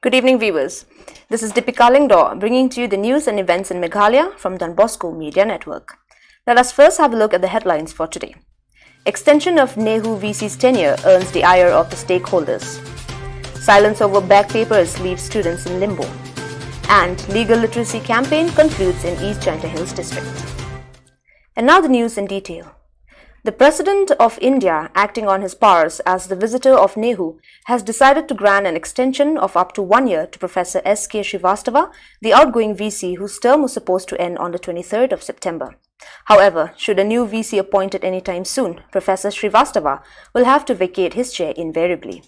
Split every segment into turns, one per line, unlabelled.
Good evening, viewers. This is Deepika Lingdor bringing to you the news and events in Meghalaya from the Bosco Media Network. Let us first have a look at the headlines for today. Extension of NEH VC's tenure earns the ire of the stakeholders. Silence over back papers leaves students in limbo. And legal literacy campaign concludes in East Jaintia Hills district. And now the news in detail. The President of India, acting on his powers as the visitor of NEH, has decided to grant an extension of up to 1 year to Professor S.K. Srivastava, the outgoing VC whose term was supposed to end on the 23rd of September. However, should a new VC appointed anytime soon, Professor Srivastava will have to vacate his chair invariably.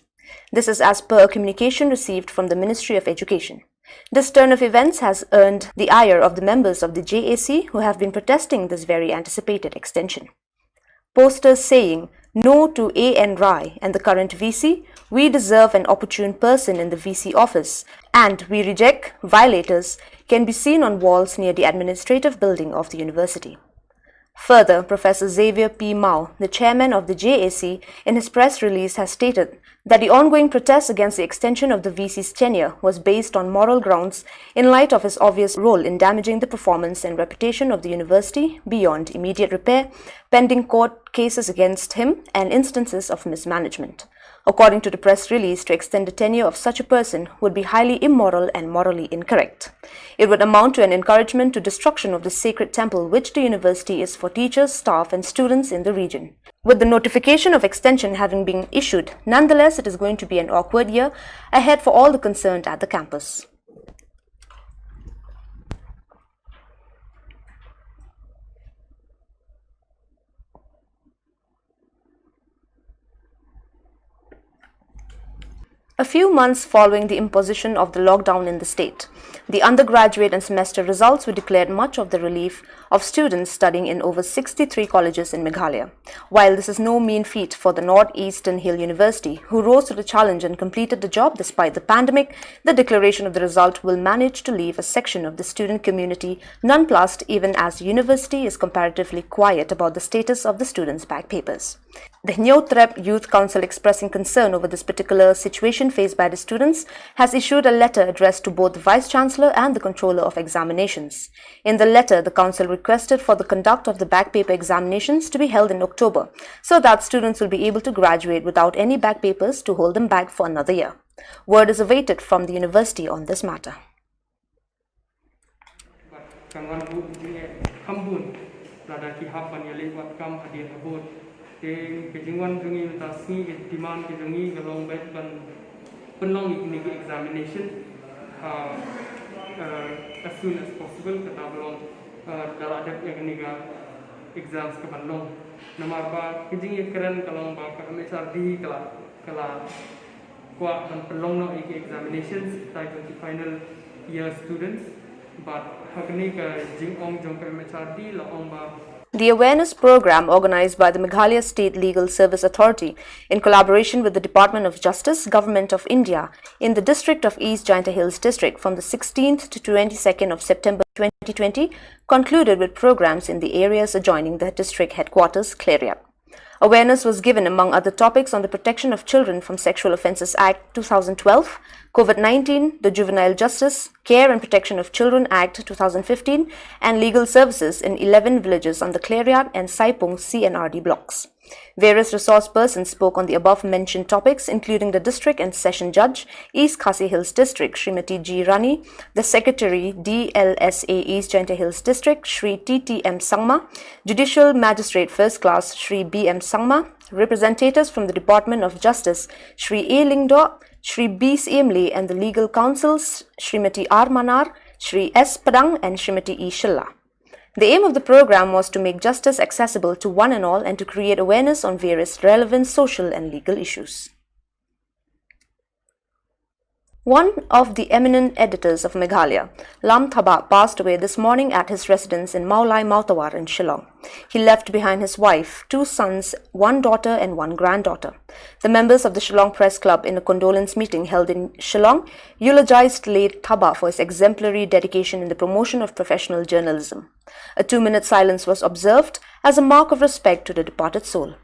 This is as per a communication received from the Ministry of Education. This turn of events has earned the ire of the members of the JAC who have been protesting this very anticipated extension. Posters saying, "No to A.N. Rai and the current VC, we deserve an opportune person in the VC office, and we reject violators," can be seen on walls near the administrative building of the university. Further, Professor Xavier P. Mao, the chairman of the JAC, in his press release has stated that the ongoing protest against the extension of the VC's tenure was based on moral grounds in light of his obvious role in damaging the performance and reputation of the university beyond immediate repair, pending court cases against him and instances of mismanagement. According to the press release, to extend the tenure of such a person would be highly immoral and morally incorrect. It would amount to an encouragement to destruction of the sacred temple which the university is for teachers, staff and students in the region. With the notification of extension having been issued, nonetheless it is going to be an awkward year ahead for all the concerned at the campus. A few months following the imposition of the lockdown in the state, the undergraduate and semester results were declared, much of the relief of students studying in over 63 colleges in Meghalaya. While this is no mean feat for the Northeastern Hill University, who rose to the challenge and completed the job despite the pandemic, the declaration of the result will manage to leave a section of the student community nonplussed, even as the university is comparatively quiet about the status of the students' back papers. The Nyotrep Youth Council, expressing concern over this particular situation faced by the students, has issued a letter addressed to both the Vice-Chancellor and the Controller of Examinations. In the letter, the Council requested for the conduct of the back paper examinations to be held in October, so that students will be able to graduate without any back papers to hold them back for another year. Word is awaited from the university on this matter.
Kejungan jungi tasni demand kejungi galong bet kan penlong ini examination as soon as possible kata belum dalam ada yang niga exams ke penlong nomor ba kejungi keren kalau ba kami sardi kala kuat dan penlong no examinations type of final year students but hakni ke jingong jong kami sardi la ong ba.
The awareness program organized by the Meghalaya State Legal Service Authority in collaboration with the Department of Justice, Government of India in the district of East Jaintia Hills district from the 16th to 22nd of September 2020 concluded with programs in the areas adjoining the district headquarters, Clariat. Awareness was given among other topics on the Protection of Children from Sexual Offences Act 2012, COVID-19, the Juvenile Justice, Care and Protection of Children Act 2015 and legal services in 11 villages on the Clariat and Saipung CNRD blocks. Various resource persons spoke on the above-mentioned topics, including the District and Session Judge, East Khasi Hills District, Srimati G. Rani, the Secretary, DLSA East Jaintia Hills District, Shri T.T.M. Sangma, Judicial Magistrate First Class, Shri B.M. Sangma, representatives from the Department of Justice, Shri A. Lingdo, Shri B. Siemli, and the Legal Counsels, Srimati R. Manar, Shri S. Padang, and Srimati E. Shilla. The aim of the program was to make justice accessible to one and all and to create awareness on various relevant social and legal issues. One of the eminent editors of Meghalaya, Lam Thaba, passed away this morning at his residence in Maulai Mautawar in Shillong. He left behind his wife, 2 sons, 1 daughter and 1 granddaughter. The members of the Shillong Press Club in a condolence meeting held in Shillong eulogized late Thaba for his exemplary dedication in the promotion of professional journalism. A 2-minute silence was observed as a mark of respect to the departed soul.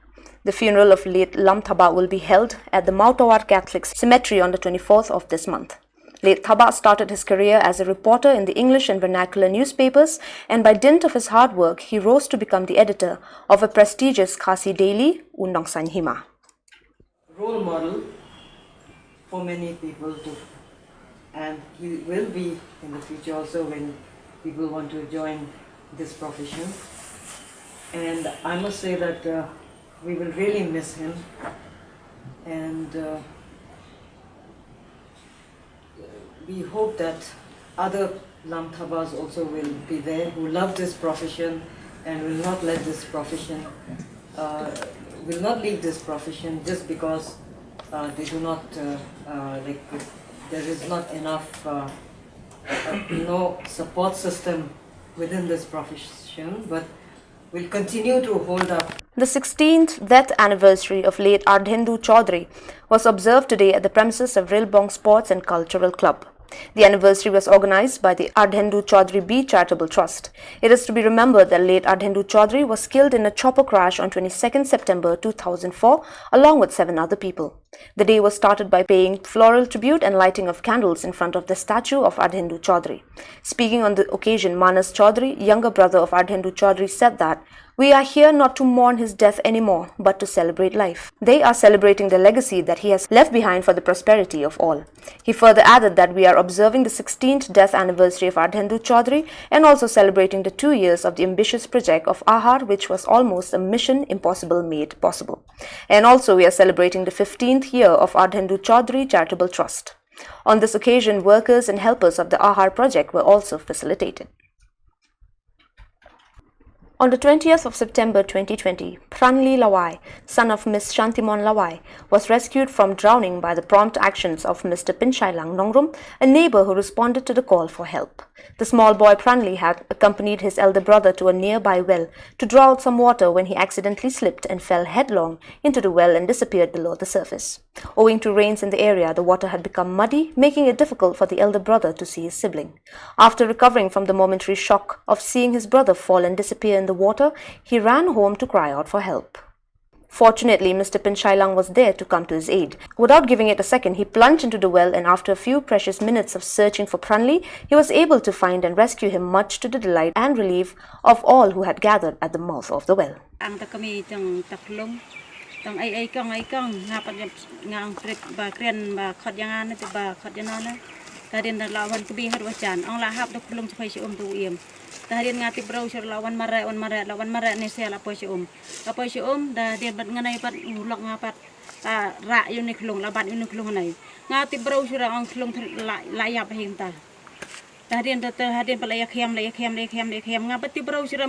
The funeral of late Lam Thaba will be held at the Mautawar Catholic Cemetery on the 24th of this month. Late Thaba started his career as a reporter in the English and vernacular newspapers, and by dint of his hard work, he rose to become the editor of a prestigious Khasi daily, Undang Sanhima.
Role model for many people too, and he will be in the future also when people want to join this profession. And I must say that we will really miss him, and we hope that other Lam Thabas also will be there who love this profession and will not let this profession will not leave this profession just because they do not there is not enough support system within this profession, but will continue to hold up.
The 16th death anniversary of late Ardhendu Chaudhary was observed today at the premises of Rilbong Sports and Cultural Club. The anniversary was organized by the Ardhendu Chaudhary B Charitable Trust. It is to be remembered that late Ardhendu Chaudhary was killed in a chopper crash on 22nd September 2004 along with 7 other people. The day was started by paying floral tribute and lighting of candles in front of the statue of Ardhendu Chaudhary. Speaking on the occasion, Manas Chaudhary, younger brother of Ardhendu Chaudhary, said that we are here not to mourn his death anymore, but to celebrate life. They are celebrating the legacy that he has left behind for the prosperity of all. He further added that we are observing the 16th death anniversary of Ardhendu Chaudhary and also celebrating the 2 years of the ambitious project of Ahar, which was almost a mission impossible made possible. And also we are celebrating the 15th year of Ardhendu Chaudhary Charitable Trust. On this occasion, workers and helpers of the Ahar project were also facilitated. On the 20th of September 2020, Pranli Lawai, son of Miss Shantimon Lawai, was rescued from drowning by the prompt actions of Mr. Pinchailang Nongrum, a neighbor who responded to the call for help. The small boy Pranli had accompanied his elder brother to a nearby well to draw out some water when he accidentally slipped and fell headlong into the well and disappeared below the surface. Owing to rains in the area, the water had become muddy, making it difficult for the elder brother to see his sibling. After recovering from the momentary shock of seeing his brother fall and disappear in the water, he ran home to cry out for help. Fortunately, Mr. Pinchailang was there to come to his aid. Without giving it a second, he plunged into the well, and after a few precious minutes of searching for Pranli, he was able to find and rescue him, much to the delight and relief of all who had gathered at the mouth of the well.
Dahil ngati browser lawan mare ni saya lapoy si dahil bat nganay pat ulok ngapat ra yun ni klong labat yun ni klong nay ngati browser ang klong layap hinta dahil pala yakyam ngapat ti browser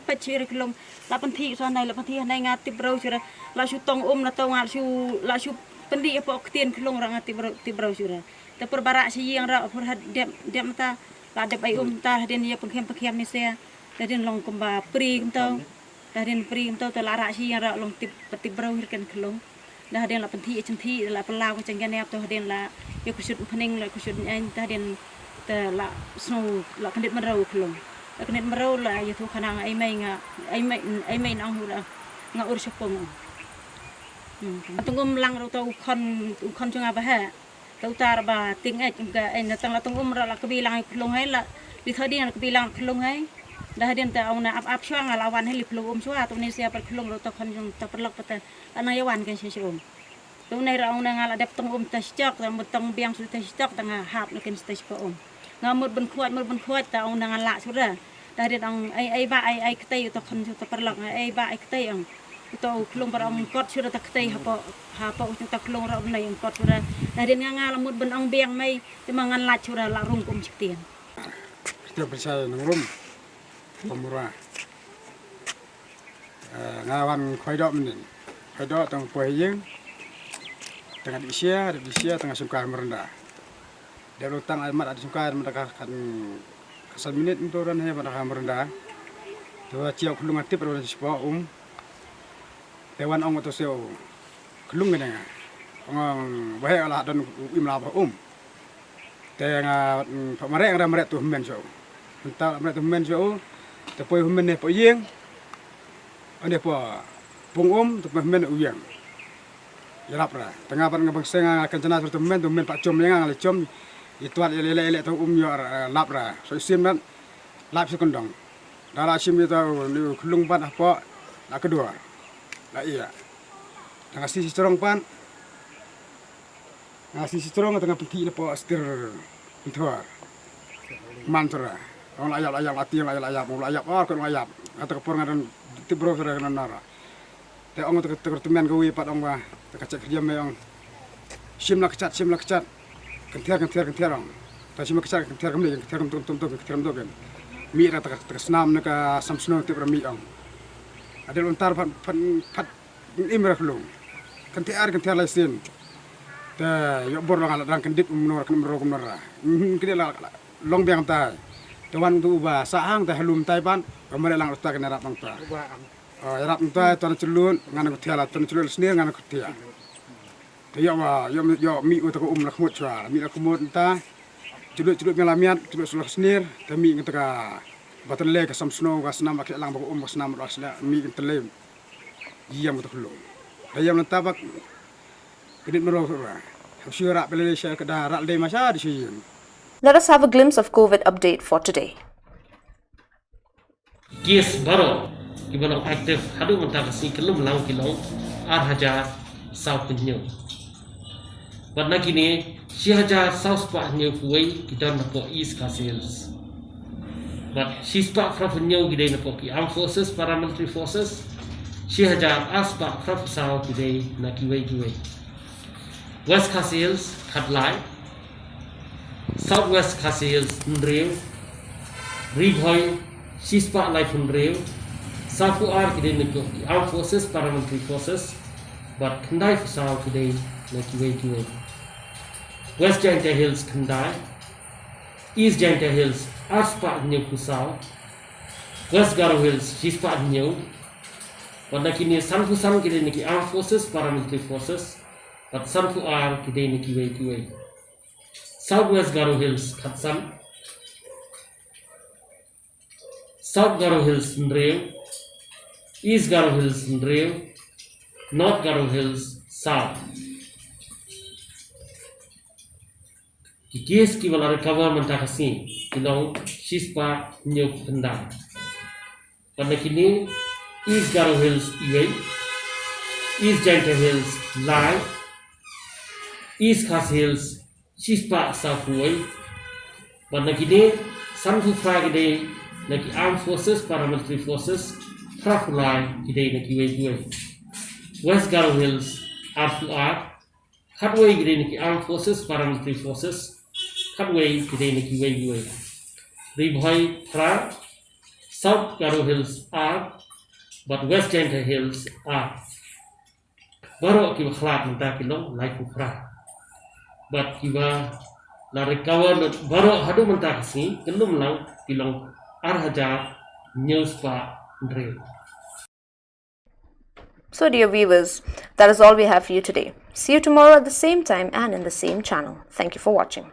pachir klong lapan thi so nay ngati browser la su tong na taw ngal su la su pendi po ktien klong ra ngati browser ta perbara si yang ra por dem ta la de bay ta den ya pengkem ni saya dan long kemba pri tau dan pri tau ta la ra si ra long tip browser kan klong dah den la penti centi la pelaw ka cenggan ya to den la ya kusut pening la kusut an ta den ta la snow la kandet marau klong la kandet marau la ya tu kanang ai mai nang hu la nga ur sepong tungum lang ro tau kon chunga ba ha tautar ba ting juga en tang la tungum ra la kebilang klong hai la di thadi na kebilang klong hai dah den ta auna ap syang lawan hai li klong swa tu ni sia per klong ro ta kon jung ta perlak pata ana yawan kan si tu nei ra auna ngala dep tungum ta stok ta mutang biang su ta stok ta hap na kan sta ko ngamut ben khuat ta auna ngala sura dah den ang ai ktai ta kon ta perlak ai ktai ang to klong para ang kot sura ta ktai hapa untuk ta klong ra nai ang kot sura dari nga lamut ben ang biang mai te mangan la sura la rung kum siktian
kita percaya nongrum pemurah ngawan khoidok men khoidok tang poyeng tengah disia tengah sungkar merendah dia lutang almat ada sungkar mereka kan kesan minit untuk orang hanya pada merendah dua ciak klung aktif pada sebuah Dewan ong atau seo kelung ni ong bahaya lah dan imla te merek tu men so entah merek tu men so te poi men ne po yeng ane po pung tu men uyang yarap ra tengah pan ngabang senga kan cena tu men pak com yang le com itu ele tu yor labra so sim nan lab sekondong dara sim itu ni kelung pan apa la kedua la iya dengan sisi strong pan ngasih strong tengah peti apa stir intuar mantra orang ayam mati yang ayam mau ayam kan ayam atau keporangan tibro vera nara te ong te temen gawi pat ong ba te kacak kerja me ong sim la kecat kentiar ong ta sim kecat kentiar tum mi ra te snam ne ka samsno te pra mi ong ada lontar pat imra klung kentiar la sin te yo bor lang ala kendit menor kenora kini la long biang tai te wan tu ba saang te halum tai pan kamare lang usta kenara pang ta rap tai ton celun ngana kutiala ton celun sendiri ngana kutia te yo mi uta ko la khmut chwa mi la khmut ta celuk melamiat celuk sulak sendiri te mi ngata ka batale ka samsno ka snam ka lang ba ko snam rasla mi tele yam to khlo ayam tabak kedit mero syura Malaysia ke darat le masa di sini.
Let us have a glimpse of COVID update for today.
Kes baru ibalang aktif hadu mentah kasi kelum lang kilong 8,000 sau penyu. Pada kini 6,000 sau sepak penyu kuai kita nampak East Castles. But sispak fra penyu kita nampak Armed Forces, Paramilitary Forces 6,000 aspak fra sau kita nak kiwai. West Castles Khatlai, Southwest Castles Nreu, Ribhoi Sispa Lai Nreu, Safu Ar kide neko Armed Forces, Paramilitary Forces, but Kandai Fusau kide neki. West Jaintia Hills Kandai, East Jaintia Hills Aspa New Fusau, West Garo Hills Sispa New, but nakini Sanfu Sam kide neki Armed Forces, Paramilitary Forces. But some who are today in Kiway. Southwest Garo Hills Katsan, South Garo Hills Nreu, East Garo Hills Nreu, North Garo Hills South. The case ki wala recover mentakasi ilong sispa new pendang. Pada kini East Garo Hills Iway, East Jaintia Hills Lai, East Cast Hills, Sispa Safuai, but Nakide, Sanfu Fragade, Naki Armed Forces, Paramilitary Forces, Trafulai, Kide Naki West Garo Hills, Arfu Art, Cutway Kide Naki Armed Forces, Paramilitary Forces, Cutway Kide Naki Ribhoi Tra, South Garo Hills Art, but West Jaintia Hills Art. Baru kita kelat mentah kilong like ukra. But kita la recover baru hadu mentah sini kelum lang kilong 8,000 news pa Nreu.
So dear viewers, that is all we have for you today. See you tomorrow at the same time and in the same channel. Thank you for watching.